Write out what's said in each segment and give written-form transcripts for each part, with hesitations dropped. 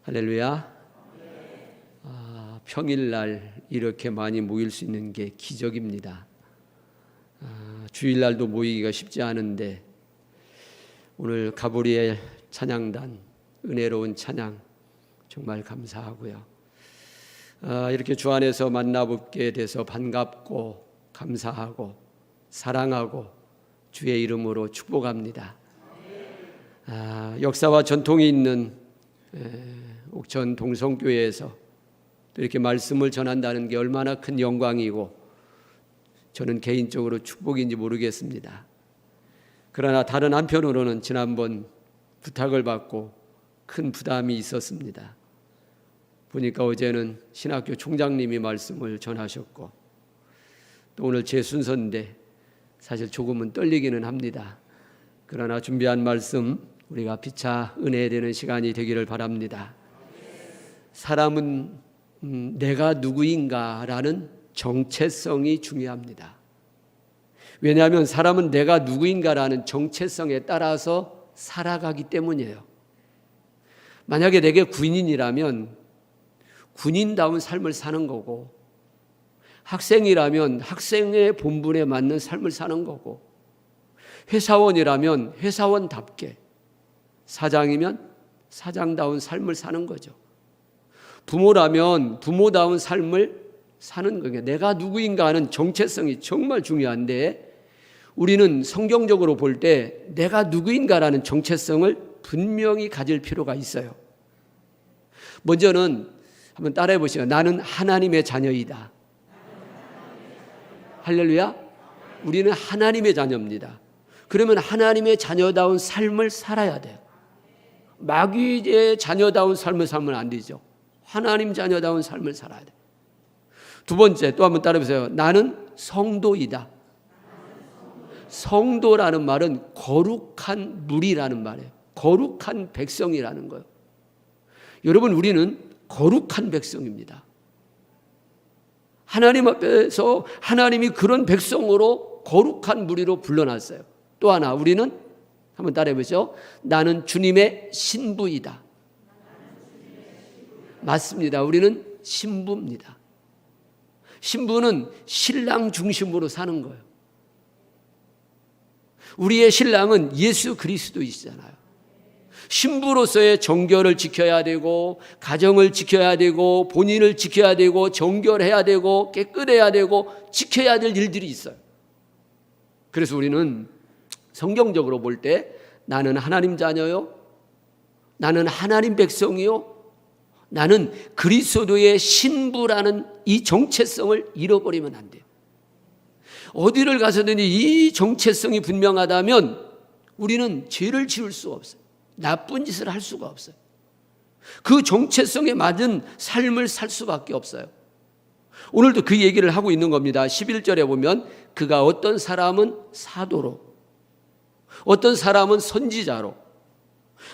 할렐루야. 평일날 이렇게 많이 모일 수 있는 게 기적입니다. 주일날도 모이기가 쉽지 않은데 오늘 가브리엘 찬양단 은혜로운 찬양 정말 감사하고요. 이렇게 주 안에서 만나뵙게 돼서 반갑고 감사하고 사랑하고 주의 이름으로 축복합니다. 역사와 전통이 있는 옥천 동성교회에서 또 이렇게 말씀을 전한다는 게 얼마나 큰 영광이고 저는 개인적으로 축복인지 모르겠습니다. 그러나 다른 한편으로는 지난번 부탁을 받고 큰 부담이 있었습니다. 보니까 어제는 신학교 총장님이 말씀을 전하셨고 또 오늘 제 순서인데 사실 조금은 떨리기는 합니다. 그러나 준비한 말씀 우리가 피차 은혜되는 시간이 되기를 바랍니다. 사람은 내가 누구인가라는 정체성이 중요합니다. 왜냐하면 사람은 내가 누구인가라는 정체성에 따라서 살아가기 때문이에요. 만약에 내게 군인이라면 군인다운 삶을 사는 거고, 학생이라면 학생의 본분에 맞는 삶을 사는 거고, 회사원이라면 회사원답게, 사장이면 사장다운 삶을 사는 거죠. 부모라면 부모다운 삶을 사는 거예요. 내가 누구인가 하는 정체성이 정말 중요한데 우리는 성경적으로 볼 때 내가 누구인가라는 정체성을 분명히 가질 필요가 있어요. 먼저는 한번 따라해 보시죠. 나는 하나님의 자녀이다. 할렐루야. 우리는 하나님의 자녀입니다. 그러면 하나님의 자녀다운 삶을 살아야 돼요. 마귀의 자녀다운 삶을 살면 안 되죠. 하나님 자녀다운 삶을 살아야 돼요. 두 번째, 또 한번 따라해 보세요. 나는 성도이다. 성도라는 말은 거룩한 무리라는 말이에요. 거룩한 백성이라는 거예요. 여러분, 우리는 거룩한 백성입니다. 하나님 앞에서 하나님이 그런 백성으로 거룩한 무리로 불러놨어요. 또 하나, 우리는 한번 따라해 보죠. 나는 주님의 신부이다. 맞습니다. 우리는 신부입니다. 신부는 신랑 중심으로 사는 거예요. 우리의 신랑은 예수 그리스도이시잖아요. 신부로서의 정결을 지켜야 되고 가정을 지켜야 되고 본인을 지켜야 되고 정결해야 되고 깨끗해야 되고 지켜야 될 일들이 있어요. 그래서 우리는 성경적으로 볼 때 나는 하나님 자녀요, 나는 하나님 백성이요, 나는 그리스도의 신부라는 이 정체성을 잃어버리면 안 돼요. 어디를 가서든지 이 정체성이 분명하다면 우리는 죄를 지을 수가 없어요. 나쁜 짓을 할 수가 없어요. 그 정체성에 맞은 삶을 살 수밖에 없어요. 오늘도 그 얘기를 하고 있는 겁니다. 11절에 보면 그가 어떤 사람은 사도로, 어떤 사람은 선지자로,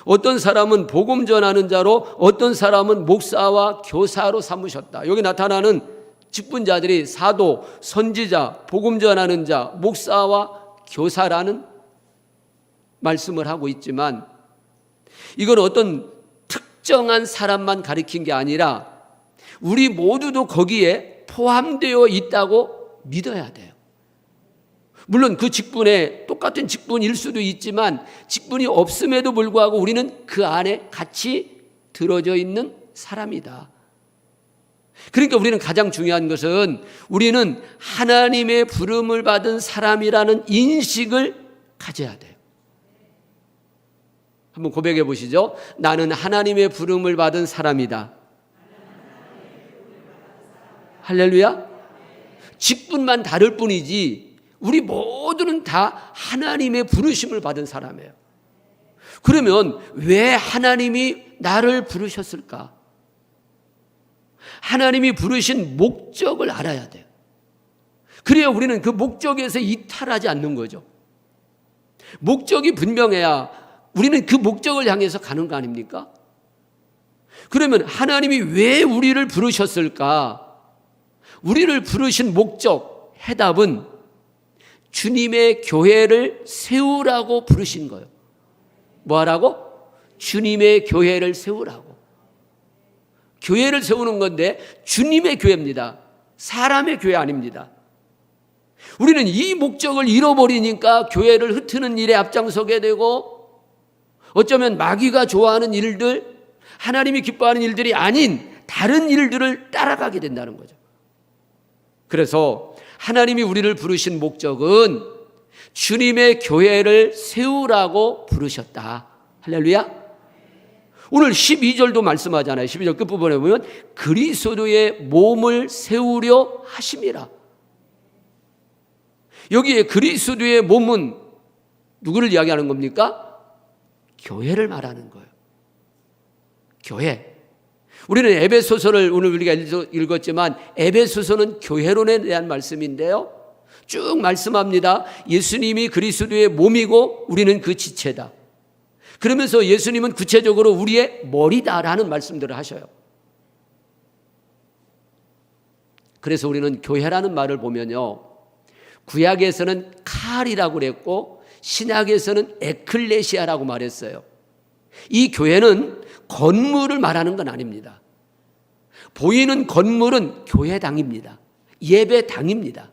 어떤 사람은 복음 전하는 자로, 어떤 사람은 목사와 교사로 삼으셨다. 여기 나타나는 직분자들이 사도, 선지자, 복음 전하는 자, 목사와 교사라는 말씀을 하고 있지만 이건 어떤 특정한 사람만 가리킨 게 아니라 우리 모두도 거기에 포함되어 있다고 믿어야 돼요. 물론 그 직분에 똑같은 직분일 수도 있지만 직분이 없음에도 불구하고 우리는 그 안에 같이 들어져 있는 사람이다. 그러니까 우리는 가장 중요한 것은 우리는 하나님의 부름을 받은 사람이라는 인식을 가져야 돼요. 한번 고백해 보시죠. 나는 하나님의 부름을 받은 사람이다. 할렐루야. 직분만 다를 뿐이지 우리 모두는 다 하나님의 부르심을 받은 사람이에요. 그러면 왜 하나님이 나를 부르셨을까? 하나님이 부르신 목적을 알아야 돼요. 그래야 우리는 그 목적에서 이탈하지 않는 거죠. 목적이 분명해야 우리는 그 목적을 향해서 가는 거 아닙니까? 그러면 하나님이 왜 우리를 부르셨을까? 우리를 부르신 목적, 해답은 주님의 교회를 세우라고 부르신 거예요. 뭐 하라고? 주님의 교회를 세우라고. 교회를 세우는 건데 주님의 교회입니다. 사람의 교회 아닙니다. 우리는 이 목적을 잃어버리니까 교회를 흩트는 일에 앞장서게 되고 어쩌면 마귀가 좋아하는 일들, 하나님이 기뻐하는 일들이 아닌 다른 일들을 따라가게 된다는 거죠. 그래서 하나님이 우리를 부르신 목적은 주님의 교회를 세우라고 부르셨다. 할렐루야. 오늘 12절도 말씀하잖아요. 12절 끝부분에 보면 그리스도의 몸을 세우려 하심이라. 여기에 그리스도의 몸은 누구를 이야기하는 겁니까? 교회를 말하는 거예요. 교회. 우리는 에베소서를 오늘 우리가 읽었지만 에베소서는 교회론에 대한 말씀인데요. 쭉 말씀합니다. 예수님이 그리스도의 몸이고 우리는 그 지체다. 그러면서 예수님은 구체적으로 우리의 머리다라는 말씀들을 하셔요. 그래서 우리는 교회라는 말을 보면요, 구약에서는 칼이라고 그랬고 신약에서는 에클레시아라고 말했어요. 이 교회는 건물을 말하는 건 아닙니다. 보이는 건물은 교회당입니다. 예배당입니다.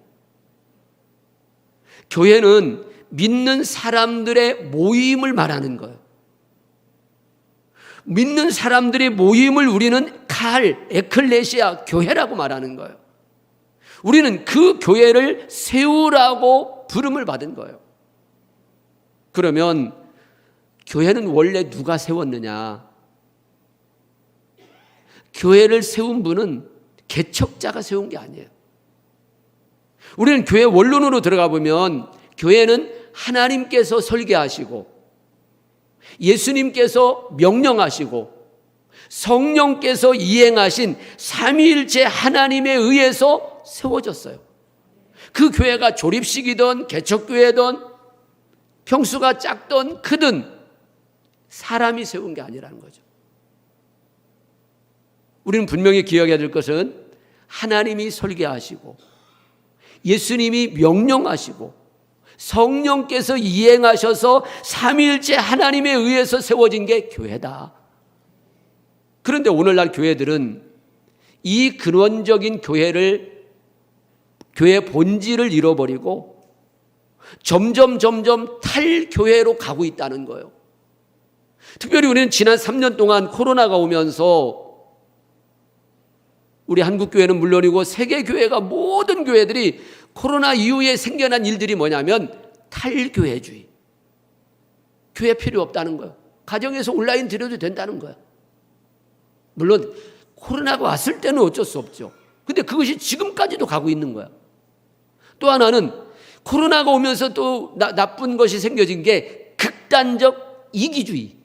교회는 믿는 사람들의 모임을 말하는 거예요. 믿는 사람들의 모임을 우리는 에클레시아, 교회라고 말하는 거예요. 우리는 그 교회를 세우라고 부름을 받은 거예요. 그러면 교회는 원래 누가 세웠느냐? 교회를 세운 분은 개척자가 세운 게 아니에요. 우리는 교회 원론으로 들어가 보면 교회는 하나님께서 설계하시고 예수님께서 명령하시고 성령께서 이행하신 삼위일체 하나님에 의해서 세워졌어요. 그 교회가 조립식이든 개척교회든 평수가 작든 크든 사람이 세운 게 아니라는 거죠. 우리는 분명히 기억해야 될 것은 하나님이 설계하시고 예수님이 명령하시고 성령께서 이행하셔서 삼위일체 하나님에 의해서 세워진 게 교회다. 그런데 오늘날 교회들은 이 근원적인 교회 본질을 잃어버리고 점점 탈교회로 가고 있다는 거예요. 특별히 우리는 지난 3년 동안 코로나가 오면서 우리 한국교회는 물론이고 세계교회가 모든 교회들이 코로나 이후에 생겨난 일들이 뭐냐면 탈교회주의. 교회 필요 없다는 거예요. 가정에서 온라인 드려도 된다는 거예요. 물론 코로나가 왔을 때는 어쩔 수 없죠. 근데 그것이 지금까지도 가고 있는 거예요. 또 하나는 코로나가 오면서 또 나쁜 것이 생겨진 게 극단적 이기주의.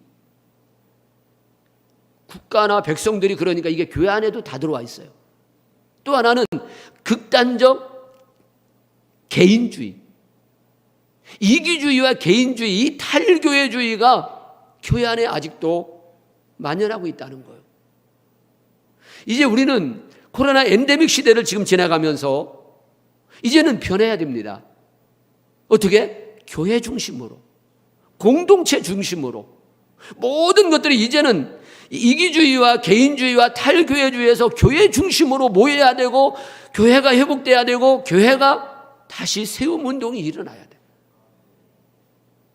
국가나 백성들이 그러니까 이게 교회 안에도 다 들어와 있어요. 또 하나는 극단적 개인주의. 이기주의와 개인주의, 이 탈교회주의가 교회 안에 아직도 만연하고 있다는 거예요. 이제 우리는 코로나 엔데믹 시대를 지금 지나가면서 이제는 변해야 됩니다. 어떻게? 교회 중심으로, 공동체 중심으로 모든 것들이 이제는 이기주의와 개인주의와 탈교회주의에서 교회 중심으로 모여야 되고 교회가 회복돼야 되고 교회가 다시 세움운동이 일어나야 돼요.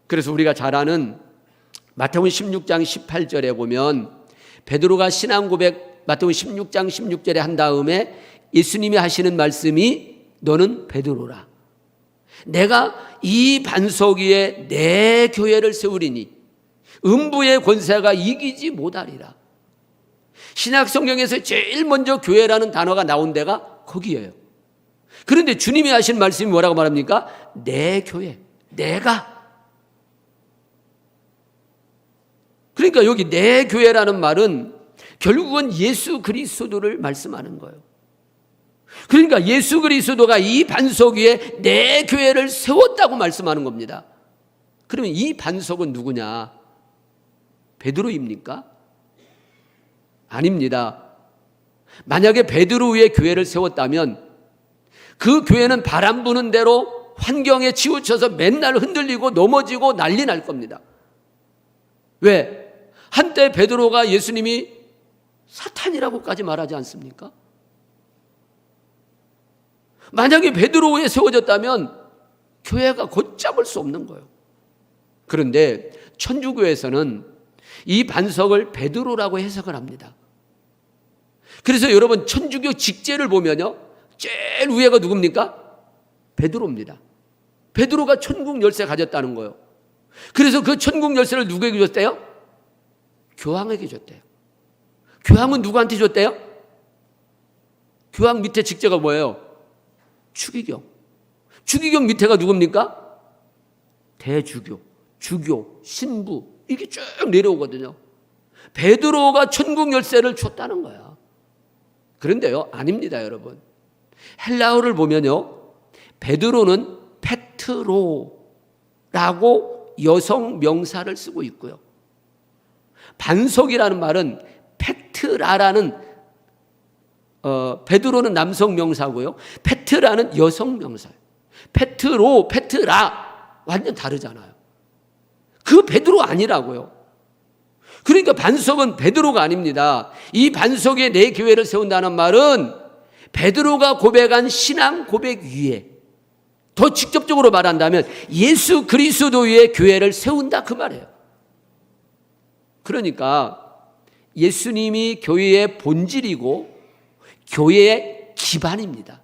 그래서 우리가 잘 아는 마태복음 16장 18절에 보면 베드로가 신앙고백 마태복음 16장 16절에 한 다음에 예수님이 하시는 말씀이 너는 베드로라. 내가 이 반석 위에 내 교회를 세우리니 음부의 권세가 이기지 못하리라. 신약 성경에서 제일 먼저 교회라는 단어가 나온 데가 거기예요. 그런데 주님이 하신 말씀이 뭐라고 말합니까? 내 교회, 내가. 그러니까 여기 내 교회라는 말은 결국은 예수 그리스도를 말씀하는 거예요. 그러니까 예수 그리스도가 이 반석 위에 내 교회를 세웠다고 말씀하는 겁니다. 그러면 이 반석은 누구냐? 베드로입니까? 아닙니다. 만약에 베드로 위에 교회를 세웠다면 그 교회는 바람 부는 대로 환경에 치우쳐서 맨날 흔들리고 넘어지고 난리 날 겁니다. 왜? 한때 베드로가 예수님이 사탄이라고까지 말하지 않습니까? 만약에 베드로에 세워졌다면 교회가 걷잡을 수 없는 거예요. 그런데 천주교에서는 이 반석을 베드로라고 해석을 합니다. 그래서 여러분 천주교 직제를 보면요, 제일 위에가 누굽니까? 베드로입니다. 베드로가 천국 열쇠 가졌다는 거예요. 그래서 그 천국 열쇠를 누구에게 줬대요? 교황에게 줬대요. 교황은 누구한테 줬대요? 교황 밑에 직제가 뭐예요? 추기경. 추기경 밑에가 누굽니까? 대주교, 주교, 신부, 이게 쭉 내려오거든요. 베드로가 천국 열쇠를 줬다는 거야. 그런데요, 아닙니다, 여러분. 헬라어를 보면요, 베드로는 페트로라고 여성 명사를 쓰고 있고요. 반석이라는 말은 페트라라는 베드로는 남성 명사고요. 페트라는 여성 명사예요. 페트로, 페트라 완전 다르잖아요. 그 베드로 아니라고요. 그러니까 반석은 베드로가 아닙니다. 이 반석에 내 교회를 세운다는 말은 베드로가 고백한 신앙 고백 위에, 더 직접적으로 말한다면 예수 그리스도 위에 교회를 세운다, 그 말이에요. 그러니까 예수님이 교회의 본질이고 교회의 기반입니다.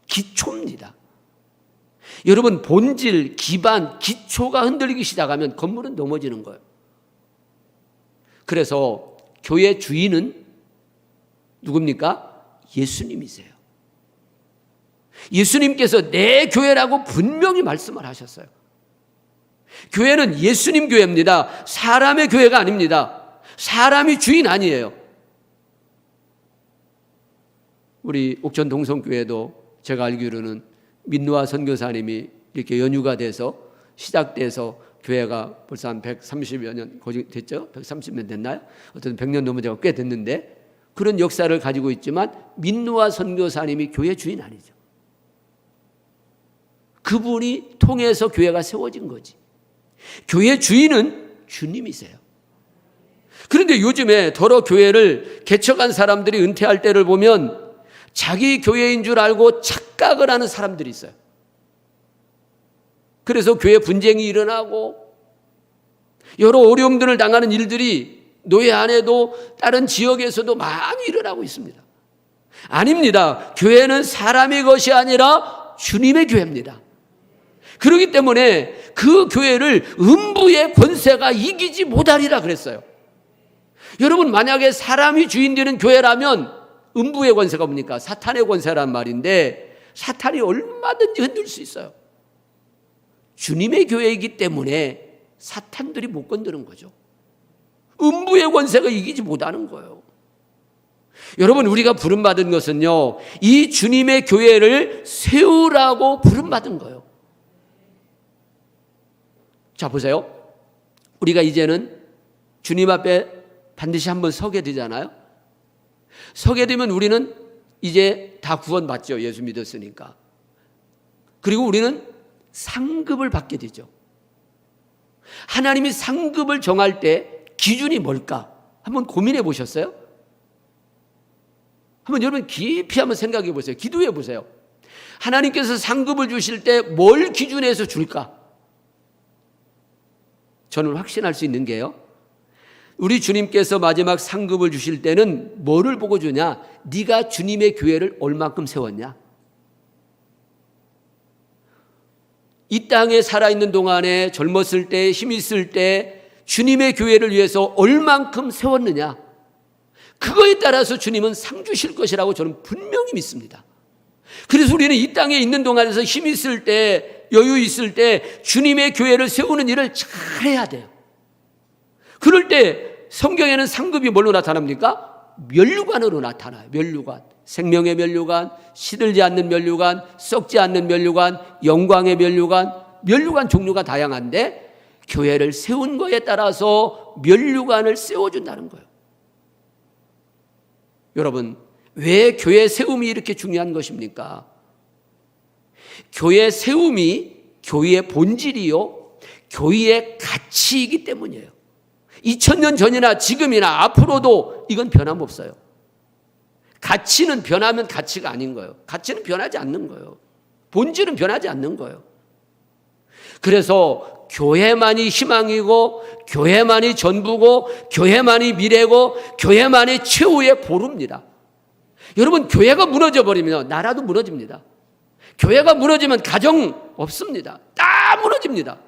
기초입니다. 여러분, 본질, 기반, 기초가 흔들리기 시작하면 건물은 넘어지는 거예요. 그래서 교회 주인은 누굽니까? 예수님이세요. 예수님께서 내 교회라고 분명히 말씀을 하셨어요. 교회는 예수님 교회입니다. 사람의 교회가 아닙니다. 사람이 주인 아니에요. 우리 옥천 동성교회도 제가 알기로는 민노아 선교사님이 이렇게 연유가 돼서 시작돼서 교회가 벌써 한 130여 년 됐죠? 130년 됐나요? 어떤 100년 넘은 지가 꽤 됐는데 그런 역사를 가지고 있지만 민노아 선교사님이 교회 주인 아니죠. 그분이 통해서 교회가 세워진 거지. 교회 주인은 주님이세요. 그런데 요즘에 더러 교회를 개척한 사람들이 은퇴할 때를 보면 자기 교회인 줄 알고 착각을 하는 사람들이 있어요. 그래서 교회 분쟁이 일어나고 여러 어려움들을 당하는 일들이 노예 안에도 다른 지역에서도 많이 일어나고 있습니다. 아닙니다. 교회는 사람의 것이 아니라 주님의 교회입니다. 그렇기 때문에 그 교회를 음부의 권세가 이기지 못하리라 그랬어요. 여러분, 만약에 사람이 주인 되는 교회라면 음부의 권세가 뭡니까? 사탄의 권세란 말인데 사탄이 얼마든지 흔들 수 있어요. 주님의 교회이기 때문에 사탄들이 못 건드는 거죠. 음부의 권세가 이기지 못하는 거예요. 여러분, 우리가 부름받은 것은요, 이 주님의 교회를 세우라고 부름받은 거예요. 자, 보세요. 우리가 이제는 주님 앞에 반드시 한번 서게 되잖아요. 서게 되면 우리는 이제 다 구원받죠. 예수 믿었으니까. 그리고 우리는 상급을 받게 되죠. 하나님이 상급을 정할 때 기준이 뭘까? 한번 고민해 보셨어요? 한번 여러분 깊이 한번 생각해 보세요. 기도해 보세요. 하나님께서 상급을 주실 때 뭘 기준해서 줄까? 저는 확신할 수 있는 게요, 우리 주님께서 마지막 상급을 주실 때는 뭐를 보고 주냐? 네가 주님의 교회를 얼만큼 세웠냐? 이 땅에 살아있는 동안에 젊었을 때, 힘 있을 때 주님의 교회를 위해서 얼만큼 세웠느냐? 그거에 따라서 주님은 상 주실 것이라고 저는 분명히 믿습니다. 그래서 우리는 이 땅에 있는 동안에서 힘 있을 때, 여유 있을 때 주님의 교회를 세우는 일을 잘해야 돼요. 그럴 때 성경에는 상급이 뭘로 나타납니까? 면류관으로 나타나요. 면류관. 생명의 면류관, 시들지 않는 면류관, 썩지 않는 면류관, 영광의 면류관, 면류관 종류가 다양한데 교회를 세운 거에 따라서 면류관을 세워준다는 거예요. 여러분, 왜 교회 세움이 이렇게 중요한 것입니까? 교회 세움이 교회의 본질이요, 교회의 가치이기 때문이에요. 2000년 전이나 지금이나 앞으로도 이건 변함없어요. 가치는 변하면 가치가 아닌 거예요. 가치는 변하지 않는 거예요. 본질은 변하지 않는 거예요. 그래서 교회만이 희망이고, 교회만이 전부고, 교회만이 미래고, 교회만이 최후의 보루입니다. 여러분, 교회가 무너져 버리면 나라도 무너집니다. 교회가 무너지면 가정 없습니다. 다 무너집니다.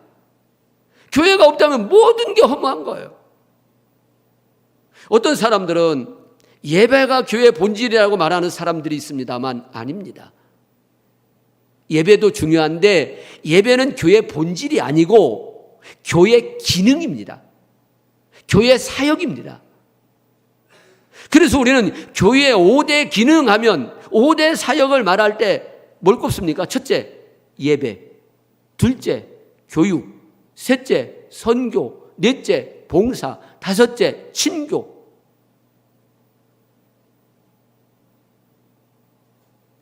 교회가 없다면 모든 게 허무한 거예요. 어떤 사람들은 예배가 교회의 본질이라고 말하는 사람들이 있습니다만 아닙니다. 예배도 중요한데 예배는 교회의 본질이 아니고 교회 기능입니다. 교회 사역입니다. 그래서 우리는 교회의 5대 기능하면 5대 사역을 말할 때 뭘 꼽습니까? 첫째, 예배. 둘째, 교육. 셋째, 선교. 넷째, 봉사. 다섯째, 친교.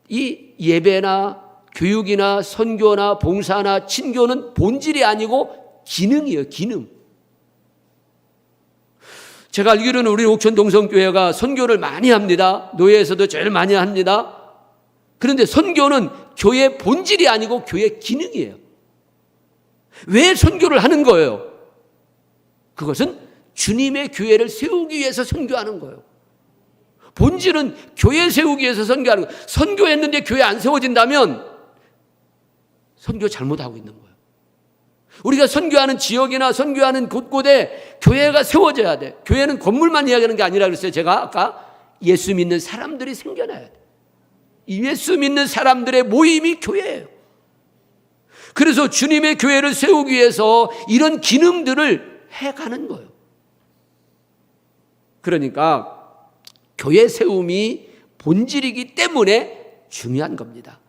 이 예배나 교육이나 선교나 봉사나 친교는 본질이 아니고 기능이에요. 기능. 제가 알기로는 우리 옥천 동성교회가 선교를 많이 합니다. 노예에서도 제일 많이 합니다. 그런데 선교는 교회의 본질이 아니고 교회의 기능이에요. 왜 선교를 하는 거예요? 그것은 주님의 교회를 세우기 위해서 선교하는 거예요. 본질은 교회 세우기 위해서 선교하는 거예요. 선교했는데 교회 안 세워진다면 선교 잘못하고 있는 거예요. 우리가 선교하는 지역이나 선교하는 곳곳에 교회가 세워져야 돼. 교회는 건물만 이야기하는 게 아니라 그랬어요. 제가 아까 예수 믿는 사람들이 생겨나야 돼. 예수 믿는 사람들의 모임이 교회예요. 그래서 주님의 교회를 세우기 위해서 이런 기능들을 해가는 거예요. 그러니까 교회 세움이 본질이기 때문에 중요한 겁니다.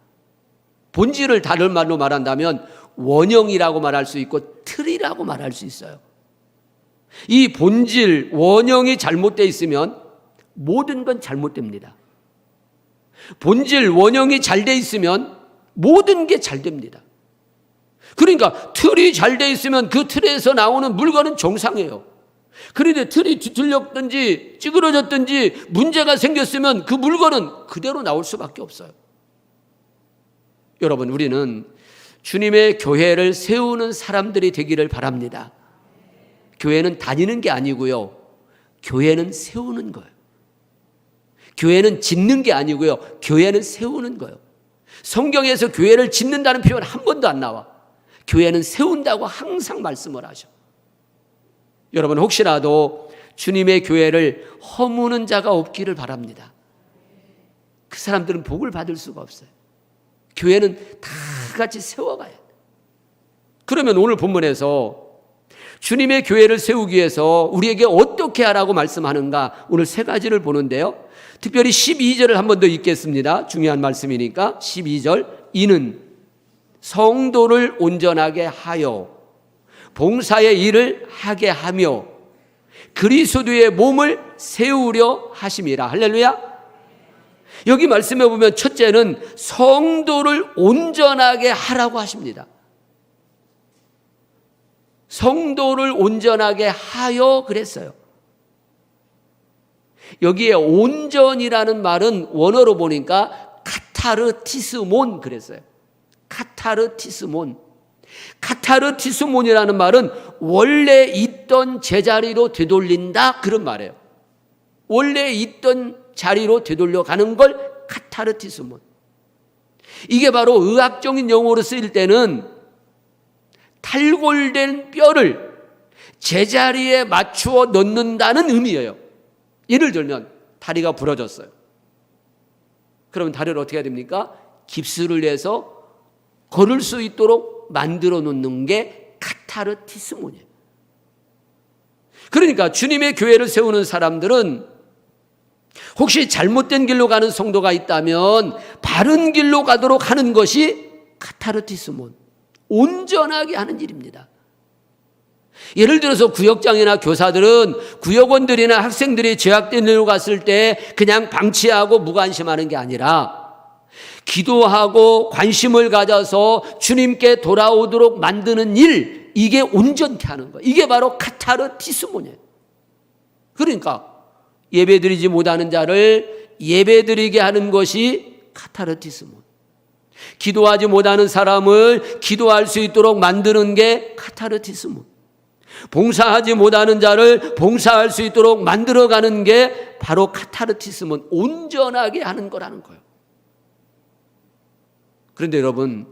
본질을 다른 말로 말한다면 원형이라고 말할 수 있고 틀이라고 말할 수 있어요. 이 본질, 원형이 잘못되어 있으면 모든 건 잘못됩니다. 본질, 원형이 잘 돼 있으면 모든 게 잘 됩니다. 그러니까 틀이 잘 돼 있으면 그 틀에서 나오는 물건은 정상이에요. 그런데 틀이 뒤틀렸든지 찌그러졌든지 문제가 생겼으면 그 물건은 그대로 나올 수밖에 없어요. 여러분, 우리는 주님의 교회를 세우는 사람들이 되기를 바랍니다. 교회는 다니는 게 아니고요. 교회는 세우는 거예요. 교회는 짓는 게 아니고요. 교회는 세우는 거예요. 성경에서 교회를 짓는다는 표현 한 번도 안 나와. 교회는 세운다고 항상 말씀을 하셔. 여러분, 혹시라도 주님의 교회를 허무는 자가 없기를 바랍니다. 그 사람들은 복을 받을 수가 없어요. 교회는 다 같이 세워가야 돼. 그러면 오늘 본문에서 주님의 교회를 세우기 위해서 우리에게 어떻게 하라고 말씀하는가, 오늘 세 가지를 보는데요. 특별히 12절을 한 번 더 읽겠습니다. 중요한 말씀이니까. 12절, 이는 성도를 온전하게 하여 봉사의 일을 하게 하며 그리스도의 몸을 세우려 하심이라. 할렐루야. 여기 말씀해 보면 첫째는 성도를 온전하게 하라고 하십니다. 성도를 온전하게 하여 그랬어요. 여기에 온전이라는 말은 원어로 보니까 카타르티스몬 그랬어요. 카타르티스몬. 카타르티스몬이라는 말은 원래 있던 제자리로 되돌린다, 그런 말이에요. 원래 있던 자리로 되돌려 가는 걸 카타르티스몬. 이게 바로 의학적인 용어로 쓰일 때는 탈골된 뼈를 제자리에 맞추어 넣는다는 의미예요. 예를 들면 다리가 부러졌어요. 그러면 다리를 어떻게 해야 됩니까? 깁스를 해서 걸을 수 있도록 만들어 놓는 게 카타르티스몬이에요. 그러니까 주님의 교회를 세우는 사람들은 혹시 잘못된 길로 가는 성도가 있다면 바른 길로 가도록 하는 것이 카타르티스몬, 온전하게 하는 일입니다. 예를 들어서 구역장이나 교사들은 구역원들이나 학생들이 죄악된 일로 갔을 때 그냥 방치하고 무관심하는 게 아니라 기도하고 관심을 가져서 주님께 돌아오도록 만드는 일, 이게 온전케 하는 거예요. 이게 바로 카타르티스몬이에요. 그러니까 예배드리지 못하는 자를 예배드리게 하는 것이 카타르티스몬. 기도하지 못하는 사람을 기도할 수 있도록 만드는 게 카타르티스몬. 봉사하지 못하는 자를 봉사할 수 있도록 만들어가는 게 바로 카타르티스몬, 온전하게 하는 거라는 거예요. 그런데 여러분,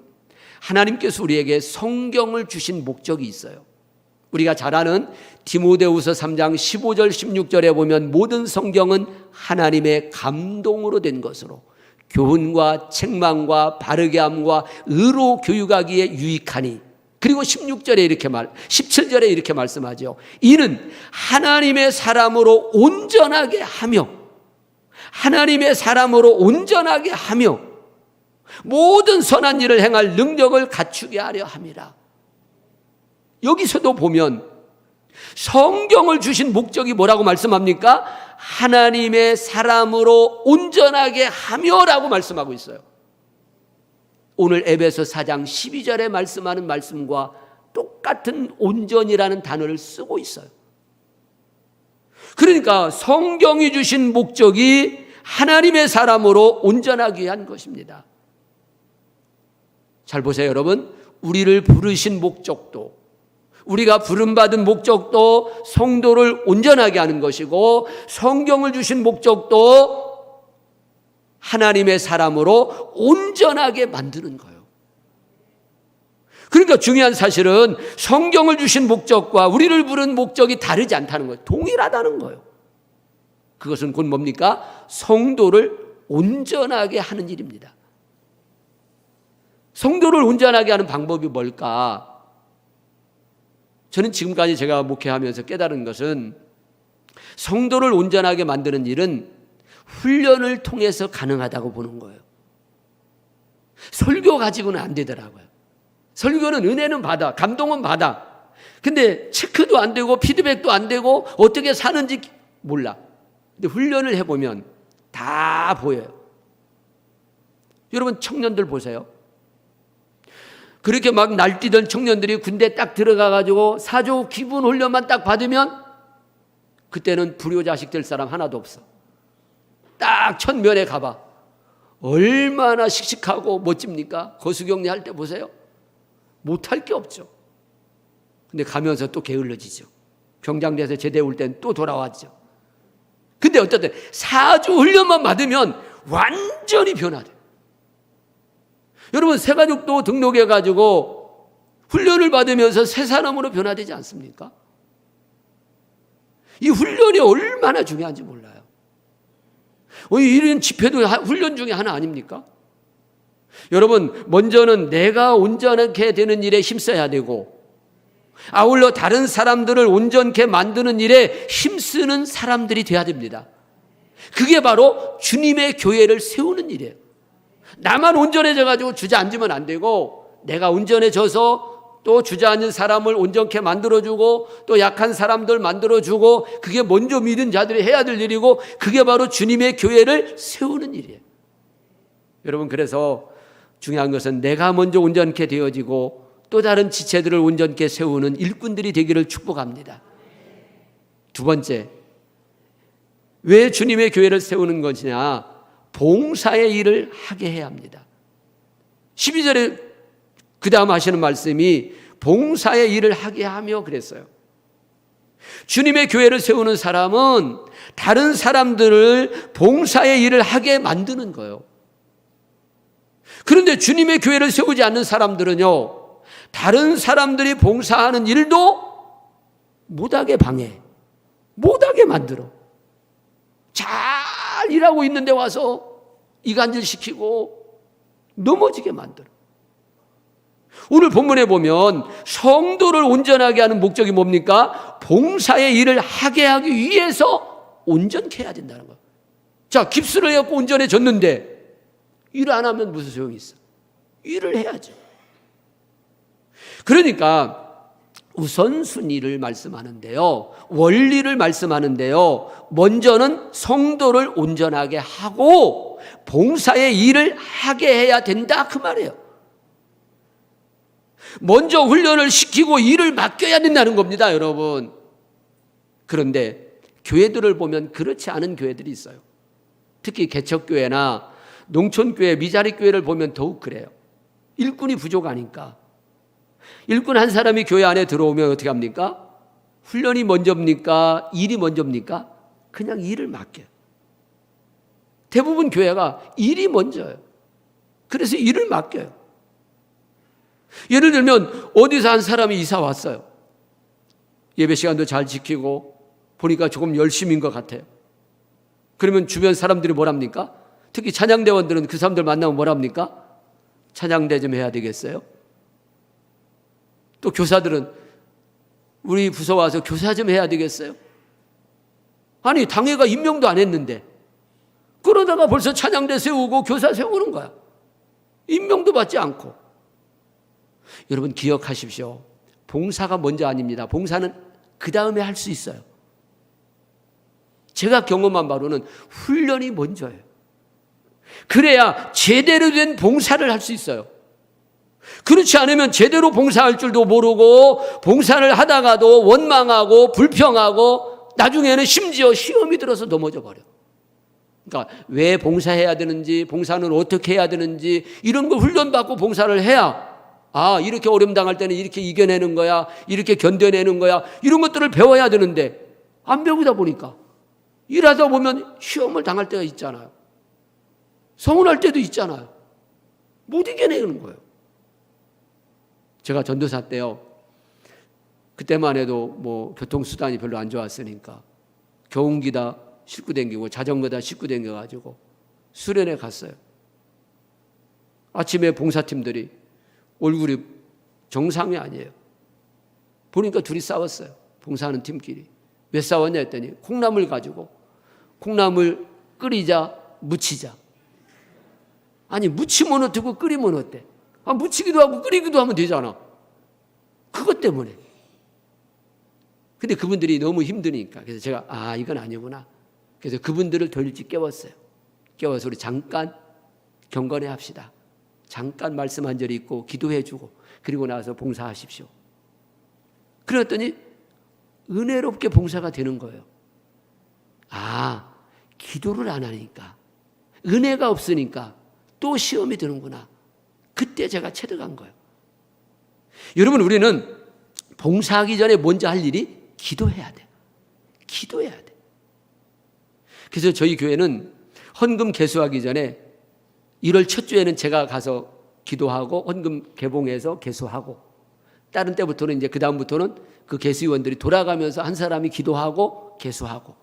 하나님께서 우리에게 성경을 주신 목적이 있어요. 우리가 잘 아는 디모데후서 3장 15절 16절에 보면 모든 성경은 하나님의 감동으로 된 것으로 교훈과 책망과 바르게 함과 의로 교육하기에 유익하니, 그리고 17절에 이렇게 말씀하죠. 이는 하나님의 사람으로 온전하게 하며 모든 선한 일을 행할 능력을 갖추게 하려 함이라. 여기서도 보면 성경을 주신 목적이 뭐라고 말씀합니까? 하나님의 사람으로 온전하게 하며라고 말씀하고 있어요. 오늘 에베소 4장 12절에 말씀하는 말씀과 똑같은 온전이라는 단어를 쓰고 있어요. 그러니까 성경이 주신 목적이 하나님의 사람으로 온전하기 위한 것입니다. 잘 보세요, 여러분. 우리를 부르신 목적도, 우리가 부름받은 목적도 성도를 온전하게 하는 것이고, 성경을 주신 목적도 하나님의 사람으로 온전하게 만드는 거예요. 그러니까 중요한 사실은 성경을 주신 목적과 우리를 부른 목적이 다르지 않다는 거예요. 동일하다는 거예요. 그것은 곧 뭡니까? 성도를 온전하게 하는 일입니다. 성도를 온전하게 하는 방법이 뭘까? 저는 지금까지 제가 목회하면서 깨달은 것은 성도를 온전하게 만드는 일은 훈련을 통해서 가능하다고 보는 거예요. 설교 가지고는 안 되더라고요. 설교는 은혜는 받아, 감동은 받아. 근데 체크도 안 되고 피드백도 안 되고 어떻게 사는지 몰라. 근데 훈련을 해보면 다 보여요. 여러분, 청년들 보세요. 그렇게 막 날뛰던 청년들이 군대 딱 들어가가지고 사조 기분 훈련만 딱 받으면 그때는 불효자식 될 사람 하나도 없어. 딱 첫 면에 가봐. 얼마나 씩씩하고 멋집니까? 거수경례 할 때 보세요. 못할 게 없죠. 근데 가면서 또 게을러지죠. 병장돼서 제대 올 땐 또 돌아왔죠. 근데 어쨌든 사주 훈련만 받으면 완전히 변화돼. 여러분, 새가족도 등록해가지고 훈련을 받으면서 새 사람으로 변화되지 않습니까? 이 훈련이 얼마나 중요한지 몰라요. 이런 집회도 훈련 중에 하나 아닙니까? 여러분, 먼저는 내가 온전하게 되는 일에 힘써야 되고, 아울러 다른 사람들을 온전케 만드는 일에 힘쓰는 사람들이 돼야 됩니다. 그게 바로 주님의 교회를 세우는 일이에요. 나만 온전해져가지고 주저앉으면 안 되고, 내가 온전해져서 또 주저앉은 사람을 온전케 만들어주고, 또 약한 사람들 만들어주고, 그게 먼저 믿은 자들이 해야 될 일이고, 그게 바로 주님의 교회를 세우는 일이에요. 여러분, 그래서 중요한 것은 내가 먼저 온전케 되어지고 또 다른 지체들을 온전케 세우는 일꾼들이 되기를 축복합니다. 두 번째, 왜 주님의 교회를 세우는 것이냐? 봉사의 일을 하게 해야 합니다. 12절에 그 다음 하시는 말씀이 봉사의 일을 하게 하며 그랬어요. 주님의 교회를 세우는 사람은 다른 사람들을 봉사의 일을 하게 만드는 거예요. 그런데 주님의 교회를 세우지 않는 사람들은요, 다른 사람들이 봉사하는 일도 못하게 방해, 못하게 만들어. 잘 일하고 있는데 와서 이간질시키고 넘어지게 만들어. 오늘 본문에 보면 성도를 온전하게 하는 목적이 뭡니까? 봉사의 일을 하게 하기 위해서 온전케 해야 된다는 거예요. 자, 깁스를 해갖고 온전해졌는데 일을 안 하면 무슨 소용이 있어? 일을 해야죠. 그러니까 우선순위를 말씀하는데요, 원리를 말씀하는데요, 먼저는 성도를 온전하게 하고 봉사의 일을 하게 해야 된다, 그 말이에요. 먼저 훈련을 시키고 일을 맡겨야 된다는 겁니다, 여러분. 그런데 교회들을 보면 그렇지 않은 교회들이 있어요. 특히 개척교회나 농촌교회, 미자립교회를 보면 더욱 그래요. 일꾼이 부족하니까. 일꾼 한 사람이 교회 안에 들어오면 어떻게 합니까? 훈련이 먼저입니까? 일이 먼저입니까? 그냥 일을 맡겨요. 대부분 교회가 일이 먼저예요. 그래서 일을 맡겨요. 예를 들면 어디서 한 사람이 이사 왔어요. 예배 시간도 잘 지키고 보니까 조금 열심인 것 같아요. 그러면 주변 사람들이 뭐랍니까? 특히 찬양대원들은 그 사람들 만나면 뭐랍니까? 찬양대 좀 해야 되겠어요? 또 교사들은 우리 부서 와서 교사 좀 해야 되겠어요? 아니, 당회가 임명도 안 했는데 그러다가 벌써 찬양대 세우고 교사 세우는 거야. 임명도 받지 않고. 여러분 기억하십시오. 봉사가 먼저 아닙니다. 봉사는 그 다음에 할 수 있어요. 제가 경험한 바로는 훈련이 먼저예요. 그래야 제대로 된 봉사를 할 수 있어요. 그렇지 않으면 제대로 봉사할 줄도 모르고 봉사를 하다가도 원망하고 불평하고 나중에는 심지어 시험이 들어서 넘어져 버려. 그러니까 왜 봉사해야 되는지, 봉사는 어떻게 해야 되는지 이런 걸 훈련받고 봉사를 해야 이렇게 어려움 당할 때는 이렇게 이겨내는 거야, 이렇게 견뎌내는 거야, 이런 것들을 배워야 되는데 안 배우다 보니까 일하다 보면 시험을 당할 때가 있잖아요. 서운할 때도 있잖아요. 못 이겨내는 거예요. 제가 전도사 때요, 그때만 해도 뭐 교통수단이 별로 안 좋았으니까 경운기다 싣고 댕기고 자전거다 싣고 댕겨가지고 수련회 갔어요. 아침에 봉사팀들이 얼굴이 정상이 아니에요. 보니까 둘이 싸웠어요. 봉사하는 팀끼리. 왜 싸웠냐 했더니 콩나물 가지고 콩나물 끓이자 무치자. 아니 무치면 어떻고 끓이면 어때? 무치기도 하고 끓이기도 하면 되잖아. 그것 때문에. 근데 그분들이 너무 힘드니까 그래서 제가 이건 아니구나. 그래서 그분들을 더 일찍 깨웠어요. 깨워서 우리 잠깐 경건해 합시다. 잠깐 말씀 한 절 읽고 기도해 주고 그리고 나서 봉사하십시오. 그랬더니 은혜롭게 봉사가 되는 거예요. 기도를 안 하니까 은혜가 없으니까 또 시험이 드는구나. 그때 제가 체득한 거예요. 여러분 우리는 봉사하기 전에 먼저 할 일이 기도해야 돼. 기도해야 돼. 그래서 저희 교회는 헌금 개수하기 전에 1월 첫 주에는 제가 가서 기도하고 헌금 개봉해서 개수하고 다른 때부터는 이제 그 다음부터는 그 개수위원들이 돌아가면서 한 사람이 기도하고 개수하고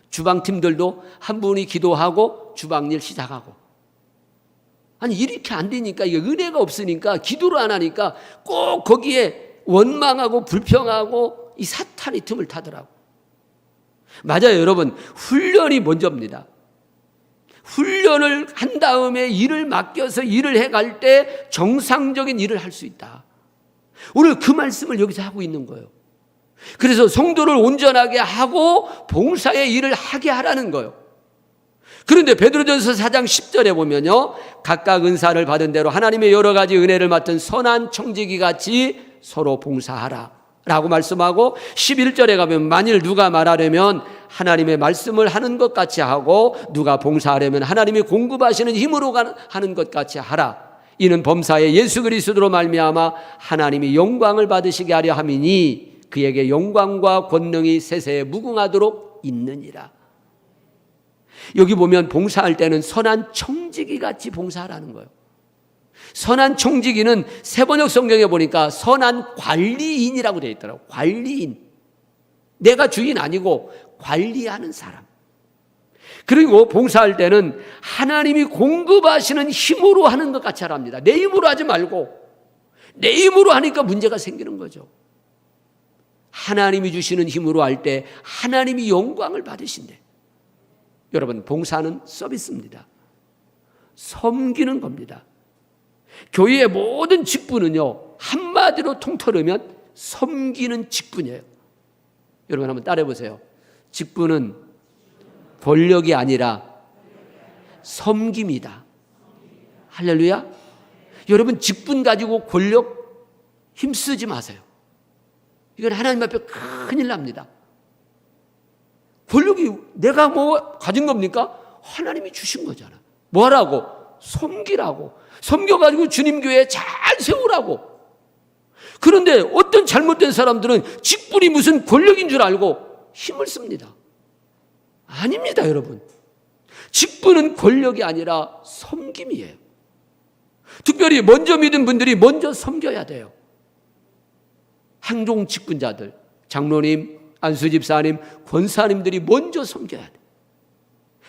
주방팀들도 한 분이 기도하고 주방일 시작하고 아니 이렇게 안 되니까 이게 은혜가 없으니까 기도를 안 하니까 꼭 거기에 원망하고 불평하고 이 사탄이 틈을 타더라고. 맞아요 여러분. 훈련이 먼저입니다. 훈련을 한 다음에 일을 맡겨서 일을 해갈 때 정상적인 일을 할 수 있다. 오늘 그 말씀을 여기서 하고 있는 거예요. 그래서 성도를 온전하게 하고 봉사의 일을 하게 하라는 거예요. 그런데 베드로전서 4장 10절에 보면요, 각각 은사를 받은 대로 하나님의 여러 가지 은혜를 맡은 선한 청지기 같이 서로 봉사하라 라고 말씀하고 11절에 가면 만일 누가 말하려면 하나님의 말씀을 하는 것 같이 하고 누가 봉사하려면 하나님이 공급하시는 힘으로 하는 것 같이 하라. 이는 범사에 예수 그리스도로 말미암아 하나님이 영광을 받으시게 하려 함이니 그에게 영광과 권능이 세세에 무궁하도록 있느니라. 여기 보면 봉사할 때는 선한 청지기 같이 봉사하라는 거예요. 선한 청지기는 세번역 성경에 보니까 선한 관리인이라고 되어 있더라고요. 관리인. 내가 주인 아니고 관리하는 사람. 그리고 봉사할 때는 하나님이 공급하시는 힘으로 하는 것 같이 하랍니다. 내 힘으로 하지 말고 내 힘으로 하니까 문제가 생기는 거죠. 하나님이 주시는 힘으로 할 때 하나님이 영광을 받으신대. 여러분 봉사는 서비스입니다. 섬기는 겁니다. 교회의 모든 직분은요 한마디로 통틀으면 섬기는 직분이에요. 여러분 한번 따라해 보세요. 직분은 권력이 아니라 섬김이다. 할렐루야. 여러분 직분 가지고 권력 힘쓰지 마세요. 이건 하나님 앞에 큰일 납니다. 권력이 내가 뭐 가진 겁니까? 하나님이 주신 거잖아. 뭐 하라고? 섬기라고. 섬겨가지고 주님 교회 잘 세우라고. 그런데 어떤 잘못된 사람들은 직분이 무슨 권력인 줄 알고 힘을 씁니다. 아닙니다, 여러분. 직분은 권력이 아니라 섬김이에요. 특별히 먼저 믿은 분들이 먼저 섬겨야 돼요. 행동 직분자들, 장로님, 안수집사님, 권사님들이 먼저 섬겨야 돼.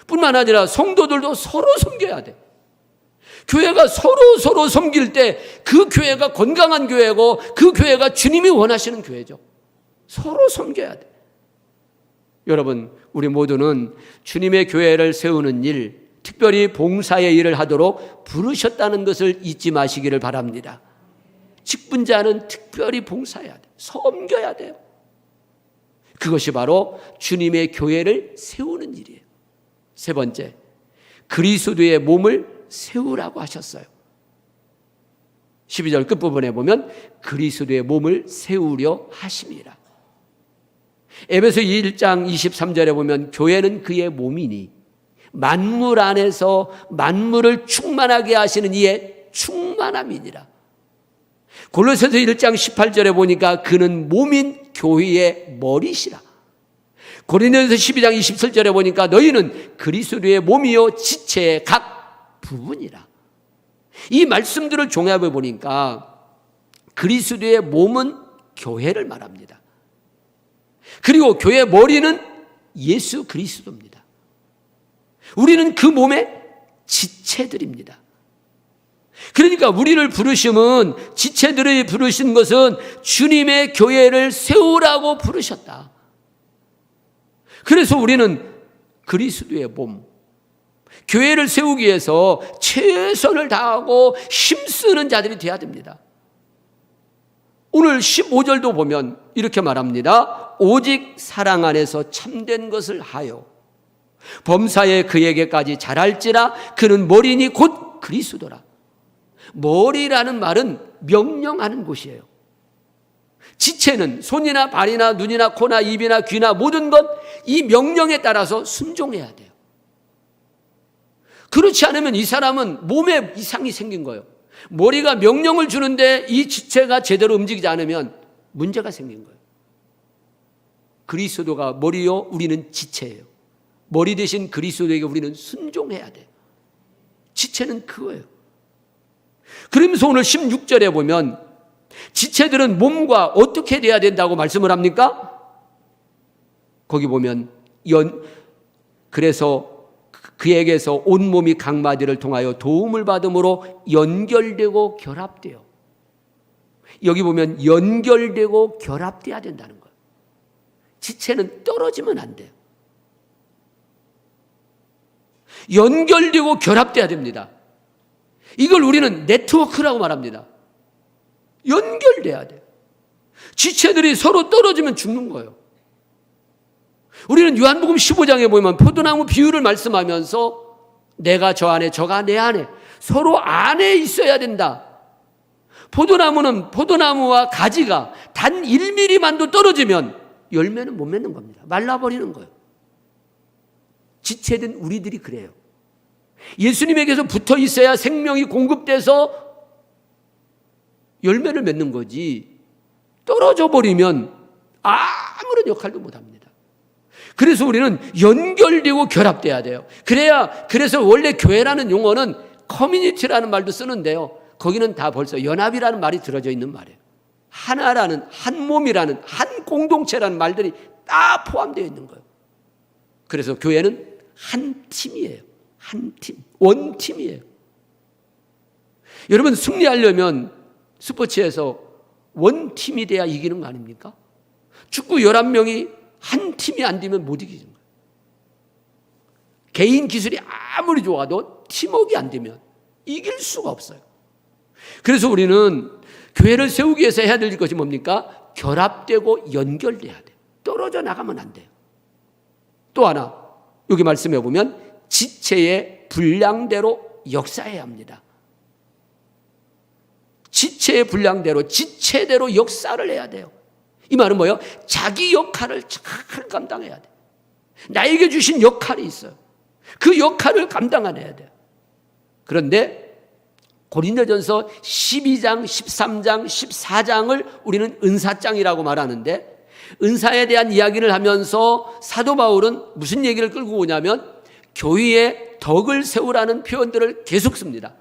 뿐만 아니라 성도들도 서로 섬겨야 돼. 교회가 서로 섬길 때 그 교회가 건강한 교회고 그 교회가 주님이 원하시는 교회죠. 서로 섬겨야 돼. 여러분, 우리 모두는 주님의 교회를 세우는 일, 특별히 봉사의 일을 하도록 부르셨다는 것을 잊지 마시기를 바랍니다. 직분자는 특별히 봉사해야 돼. 섬겨야 돼요. 그것이 바로 주님의 교회를 세우는 일이에요. 세 번째, 그리스도의 몸을 세우라고 하셨어요. 12절 끝부분에 보면 그리스도의 몸을 세우려 하심이라. 에베소 1장 23절에 보면 교회는 그의 몸이니 만물 안에서 만물을 충만하게 하시는 이의 충만함이니라. 골로새서 1장 18절에 보니까 그는 몸인 교회의 머리시라. 고린도전서 12장 27절에 보니까 너희는 그리스도의 몸이요 지체의 각 부분이라. 이 말씀들을 종합해 보니까 그리스도의 몸은 교회를 말합니다. 그리고 교회의 머리는 예수 그리스도입니다. 우리는 그 몸의 지체들입니다. 그러니까 우리를 부르심은, 지체들을 부르신 것은 주님의 교회를 세우라고 부르셨다. 그래서 우리는 그리스도의 몸, 교회를 세우기 위해서 최선을 다하고 힘쓰는 자들이 되어야 됩니다. 오늘 15절도 보면 이렇게 말합니다. 오직 사랑 안에서 참된 것을 하여 범사에 그에게까지 잘할지라. 그는 머리니 곧 그리스도라. 머리라는 말은 명령하는 곳이에요. 지체는 손이나 발이나 눈이나 코나 입이나 귀나 모든 것, 이 명령에 따라서 순종해야 돼요. 그렇지 않으면 이 사람은 몸에 이상이 생긴 거예요. 머리가 명령을 주는데 이 지체가 제대로 움직이지 않으면 문제가 생긴 거예요. 그리스도가 머리요, 우리는 지체예요. 머리 대신 그리스도에게 우리는 순종해야 돼요. 지체는 그거예요. 그러면서 오늘 16절에 보면 지체들은 몸과 어떻게 돼야 된다고 말씀을 합니까? 거기 보면 그래서 그에게서 온몸이 각 마디를 통하여 도움을 받음으로 연결되고 결합돼요. 여기 보면 연결되고 결합돼야 된다는 거예요. 지체는 떨어지면 안 돼요. 연결되고 결합돼야 됩니다. 이걸 우리는 네트워크라고 말합니다. 연결돼야 돼요. 지체들이 서로 떨어지면 죽는 거예요. 우리는 요한복음 15장에 보면 포도나무 비유를 말씀하면서 내가 저 안에 저가 내 안에 서로 안에 있어야 된다. 포도나무는 포도나무와 가지가 단 1mm만도 떨어지면 열매는 못 맺는 겁니다. 말라버리는 거예요. 지체된 우리들이 그래요. 예수님에게서 붙어 있어야 생명이 공급돼서 열매를 맺는 거지, 떨어져 버리면 아무런 역할도 못 합니다. 그래서 우리는 연결되고 결합돼야 돼요. 그래서 원래 교회라는 용어는 커뮤니티라는 말도 쓰는데요. 거기는 다 벌써 연합이라는 말이 들어져 있는 말이에요. 하나라는, 한 몸이라는, 한 공동체라는 말들이 다 포함되어 있는 거예요. 그래서 교회는 한 팀이에요. 한 팀, 원팀이에요. 여러분, 승리하려면 스포츠에서 원팀이 돼야 이기는 거 아닙니까? 축구 11명이 한 팀이 안 되면 못 이기는 거예요. 개인 기술이 아무리 좋아도 팀워크가 안 되면 이길 수가 없어요. 그래서 우리는 교회를 세우기 위해서 해야 될 것이 뭡니까? 결합되고 연결돼야 돼요. 떨어져 나가면 안 돼요. 또 하나, 여기 말씀해 보면 지체의 분량대로 역사해야 합니다. 지체의 분량대로, 지체대로 역사를 해야 돼요. 이 말은 뭐예요? 자기 역할을 잘 감당해야 돼. 나에게 주신 역할이 있어요. 그 역할을 감당해야 돼요. 그런데 고린도전서 12장, 13장, 14장을 우리는 은사장이라고 말하는데, 은사에 대한 이야기를 하면서 사도 바울은 무슨 얘기를 끌고 오냐면 교회의 덕을 세우라는 표현들을 계속 씁니다.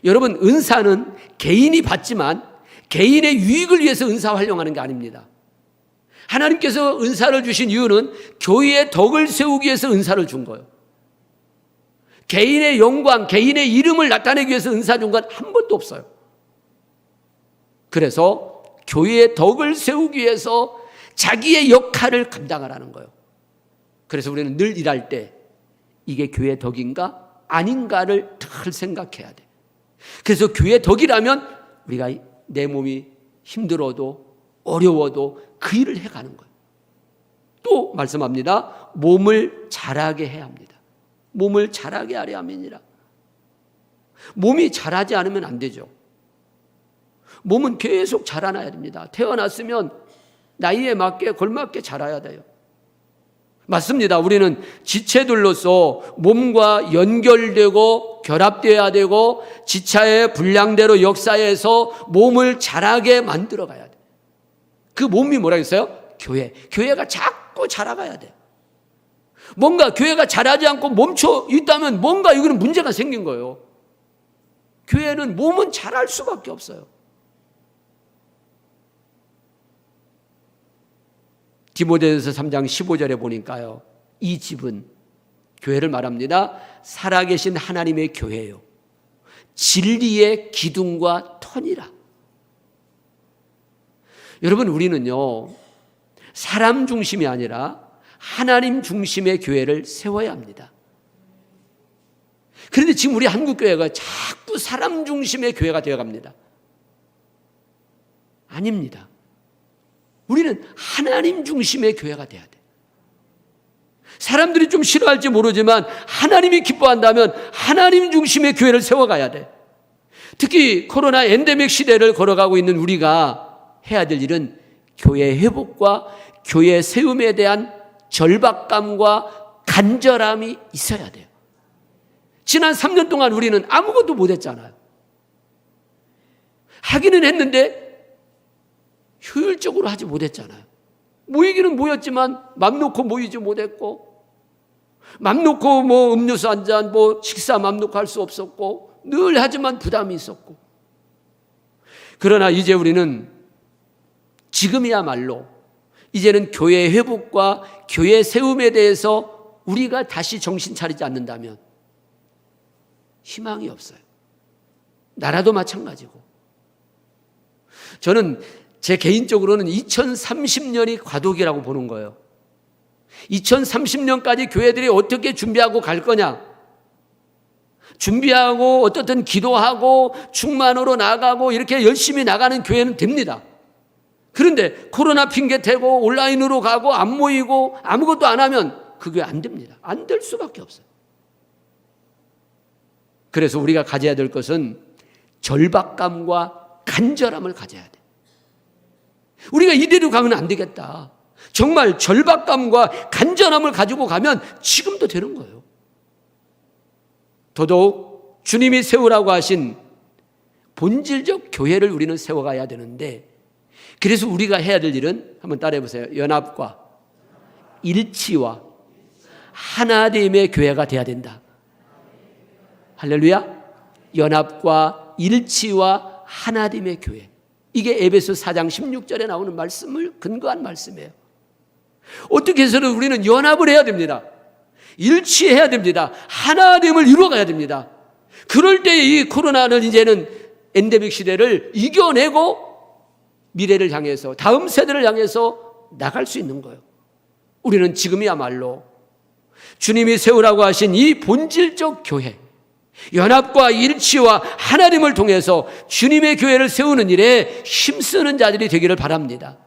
여러분, 은사는 개인이 받지만 개인의 유익을 위해서 은사 활용하는 게 아닙니다. 하나님께서 은사를 주신 이유는 교회의 덕을 세우기 위해서 은사를 준 거예요. 개인의 영광, 개인의 이름을 나타내기 위해서 은사 준 건 한 번도 없어요. 그래서 교회의 덕을 세우기 위해서 자기의 역할을 감당하라는 거예요. 그래서 우리는 늘 일할 때 이게 교회의 덕인가 아닌가를 늘 생각해야 돼. 그래서 교회의 덕이라면 우리가 내 몸이 힘들어도 어려워도 그 일을 해가는 거예요. 또 말씀합니다. 몸을 자라게 해야 합니다. 몸을 자라게 하려 함이니라. 몸이 자라지 않으면 안 되죠. 몸은 계속 자라나야 됩니다. 태어났으면 나이에 맞게 걸맞게 자라야 돼요. 맞습니다. 우리는 지체들로서 몸과 연결되고 결합되어야 되고 지체의 분량대로 역사해서 몸을 자라게 만들어 가야 돼요. 그 몸이 뭐라 했어요? 교회. 교회가 자꾸 자라가야 돼요. 뭔가 교회가 자라지 않고 멈춰 있다면 뭔가 이거는 문제가 생긴 거예요. 교회는 몸은 자랄 수밖에 없어요. 디모데전서 3장 15절에 보니까요, 이 집은, 교회를 말합니다, 살아계신 하나님의 교회예요. 진리의 기둥과 터니라. 여러분, 우리는요 사람 중심이 아니라 하나님 중심의 교회를 세워야 합니다. 그런데 지금 우리 한국교회가 자꾸 사람 중심의 교회가 되어갑니다. 아닙니다. 우리는 하나님 중심의 교회가 돼야 돼. 사람들이 좀 싫어할지 모르지만 하나님이 기뻐한다면 하나님 중심의 교회를 세워가야 돼. 특히 코로나 엔데믹 시대를 걸어가고 있는 우리가 해야 될 일은 교회 회복과 교회 세움에 대한 절박감과 간절함이 있어야 돼요. 지난 3년 동안 우리는 아무것도 못했잖아요. 하기는 했는데 효율적으로 하지 못했잖아요. 모이기는 모였지만 맘 놓고 모이지 못했고, 맘 놓고 뭐 음료수 한 잔, 뭐 식사 맘 놓고 할 수 없었고, 늘 하지만 부담이 있었고. 그러나 이제 우리는 지금이야말로 이제는 교회 회복과 교회 세움에 대해서 우리가 다시 정신 차리지 않는다면 희망이 없어요. 나라도 마찬가지고. 저는 제 개인적으로는 2030년이 과도기라고 보는 거예요. 2030년까지 교회들이 어떻게 준비하고 갈 거냐? 준비하고 어떻든 기도하고 충만으로 나가고 이렇게 열심히 나가는 교회는 됩니다. 그런데 코로나 핑계 대고 온라인으로 가고 안 모이고 아무것도 안 하면 그 교회 안 됩니다. 안 될 수밖에 없어요. 그래서 우리가 가져야 될 것은 절박감과 간절함을 가져야 돼요. 우리가 이대로 가면 안 되겠다. 정말 절박감과 간절함을 가지고 가면 지금도 되는 거예요. 더더욱 주님이 세우라고 하신 본질적 교회를 우리는 세워가야 되는데, 그래서 우리가 해야 될 일은 한번 따라해 보세요. 연합과 일치와 하나됨의 교회가 돼야 된다. 할렐루야. 연합과 일치와 하나됨의 교회. 이게 에베소 4장 16절에 나오는 말씀을 근거한 말씀이에요. 어떻게 해서는 우리는 연합을 해야 됩니다. 일치해야 됩니다. 하나됨을 이루어가야 됩니다. 그럴 때 이 코로나는 이제는 엔데믹 시대를 이겨내고 미래를 향해서, 다음 세대를 향해서 나갈 수 있는 거예요. 우리는 지금이야말로 주님이 세우라고 하신 이 본질적 교회, 연합과 일치와 하나님을 통해서 주님의 교회를 세우는 일에 힘쓰는 자들이 되기를 바랍니다.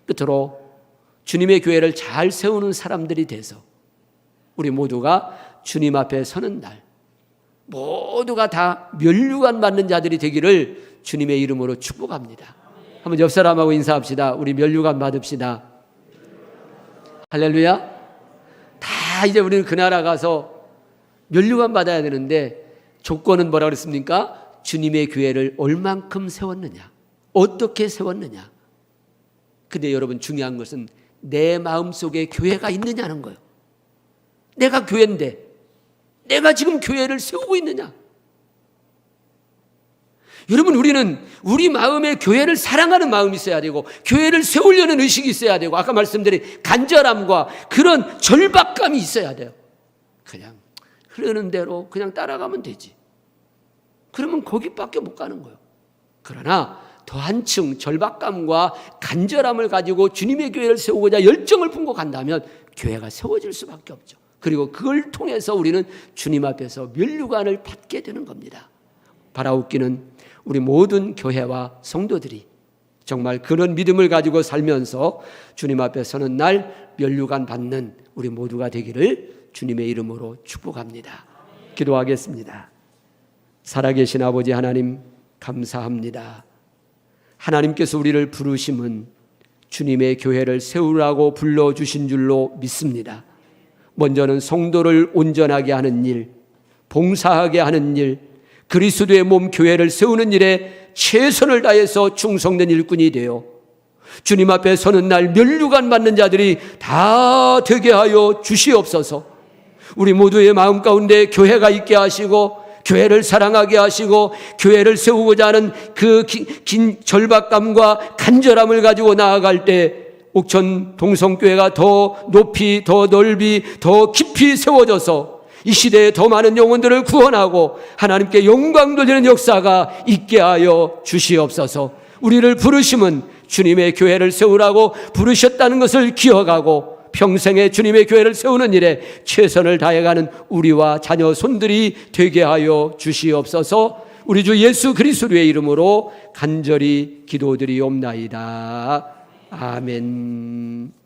끝으로 주님의 교회를 잘 세우는 사람들이 돼서 우리 모두가 주님 앞에 서는 날, 모두가 다 면류관 받는 자들이 되기를 주님의 이름으로 축복합니다. 한번 옆 사람하고 인사합시다. 우리 면류관 받읍시다. 할렐루야. 다 이제 우리는 그 나라 가서 면류관 받아야 되는데 조건은 뭐라 그랬습니까? 주님의 교회를 얼만큼 세웠느냐, 어떻게 세웠느냐. 근데 여러분, 중요한 것은 내 마음속에 교회가 있느냐는 거예요. 내가 교회인데 내가 지금 교회를 세우고 있느냐. 여러분, 우리는 우리 마음에 교회를 사랑하는 마음이 있어야 되고 교회를 세우려는 의식이 있어야 되고 아까 말씀드린 간절함과 그런 절박감이 있어야 돼요. 그냥 흐르는 대로 그냥 따라가면 되지. 그러면 거기밖에 못 가는 거예요. 그러나 더 한층 절박감과 간절함을 가지고 주님의 교회를 세우고자 열정을 품고 간다면 교회가 세워질 수밖에 없죠. 그리고 그걸 통해서 우리는 주님 앞에서 면류관을 받게 되는 겁니다. 바라옵기는 우리 모든 교회와 성도들이 정말 그런 믿음을 가지고 살면서 주님 앞에 서는 날 면류관 받는 우리 모두가 되기를 주님의 이름으로 축복합니다. 기도하겠습니다. 살아계신 아버지 하나님, 감사합니다. 하나님께서 우리를 부르심은 주님의 교회를 세우라고 불러주신 줄로 믿습니다. 먼저는 성도를 온전하게 하는 일, 봉사하게 하는 일, 그리스도의 몸 교회를 세우는 일에 최선을 다해서 충성된 일꾼이 되어 주님 앞에 서는 날 면류관 받는 자들이 다 되게 하여 주시옵소서. 우리 모두의 마음 가운데 교회가 있게 하시고 교회를 사랑하게 하시고 교회를 세우고자 하는 그 긴 절박감과 간절함을 가지고 나아갈 때 옥천 동성교회가 더 높이, 더 넓이, 더 깊이 세워져서 이 시대에 더 많은 영혼들을 구원하고 하나님께 영광 돌리는 역사가 있게 하여 주시옵소서. 우리를 부르심은 주님의 교회를 세우라고 부르셨다는 것을 기억하고 평생에 주님의 교회를 세우는 일에 최선을 다해가는 우리와 자녀 손들이 되게 하여 주시옵소서. 우리 주 예수 그리스도의 이름으로 간절히 기도드리옵나이다. 아멘.